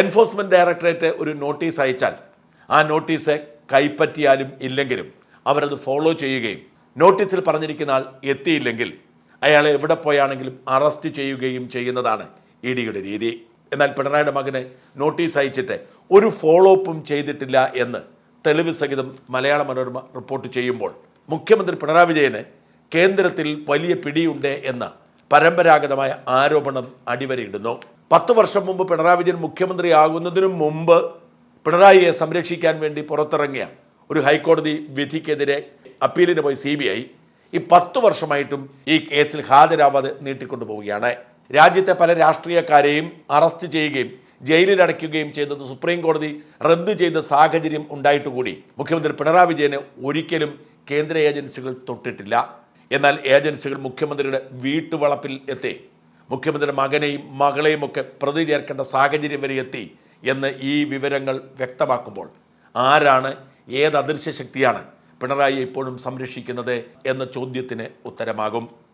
Enforcement directorate ഒരു notice അയച്ചാൽ ആ നോട്ടീസ് കൈപ്പറ്റിയാലും ഇല്ലെങ്കിലും അവരത് ഫോളോ ചെയ്യുകയും നോട്ടീസിൽ പറഞ്ഞിരിക്കുന്ന ആൾ എത്തിയില്ലെങ്കിൽ അയാളെ എവിടെ പോയാണെങ്കിലും അറസ്റ്റ് ചെയ്യുകയും ചെയ്യുന്നതാണ് ഇ ഡിയുടെ രീതി. എന്നാൽ പിണറായിയുടെ മകന് നോട്ടീസ് അയച്ചിട്ട് ഒരു ഫോളോ അപ്പും ചെയ്തിട്ടില്ല എന്ന് തെളിവ് സഹിതം മലയാള മനോരമ റിപ്പോർട്ട് ചെയ്യുമ്പോൾ മുഖ്യമന്ത്രി പിണറായി വിജയന് കേന്ദ്രത്തിൽ വലിയ പിടിയുണ്ട് എന്ന പരമ്പരാഗതമായ ആരോപണം അടിവരയിടുന്നു. 10 വർഷം മുമ്പ് പിണറായി വിജയൻ മുഖ്യമന്ത്രിയാകുന്നതിനു മുമ്പ് പിണറായിയെ സംരക്ഷിക്കാൻ വേണ്ടി പുറത്തിറങ്ങിയ ഒരു ഹൈക്കോടതി വിധിക്കെതിരെ അപ്പീലിന് പോയി CBI ഈ 10 വർഷമായിട്ടും ഈ കേസിൽ ഹാജരാവാതെ നീട്ടിക്കൊണ്ടുപോവുകയാണ്. രാജ്യത്തെ പല രാഷ്ട്രീയക്കാരെയും അറസ്റ്റ് ചെയ്യുകയും ജയിലിൽ അടയ്ക്കുകയും ചെയ്തത് സുപ്രീം കോടതി റദ്ദ് ചെയ്ത സാഹചര്യം ഉണ്ടായിട്ടുകൂടി മുഖ്യമന്ത്രി പിണറായി വിജയന് ഒരിക്കലും കേന്ദ്ര ഏജൻസികൾ തൊട്ടിട്ടില്ല. എന്നാൽ ഏജൻസികൾ മുഖ്യമന്ത്രിയുടെ വീട്ടുവളപ്പിൽ എത്തി മുഖ്യമന്ത്രിയുടെ മകനെയും മകളെയും ഒക്കെ പ്രതി ചേർക്കേണ്ട സാഹചര്യം വരെ എത്തി എന്ന് ഈ വിവരങ്ങൾ വ്യക്തമാക്കുമ്പോൾ ആരാണ്, ഏത് അദൃശ്യ ശക്തിയാണ് പിണറായി ഇപ്പോഴും സംരക്ഷിക്കുന്നത് എന്ന ചോദ്യത്തിന് ഉത്തരമാകും.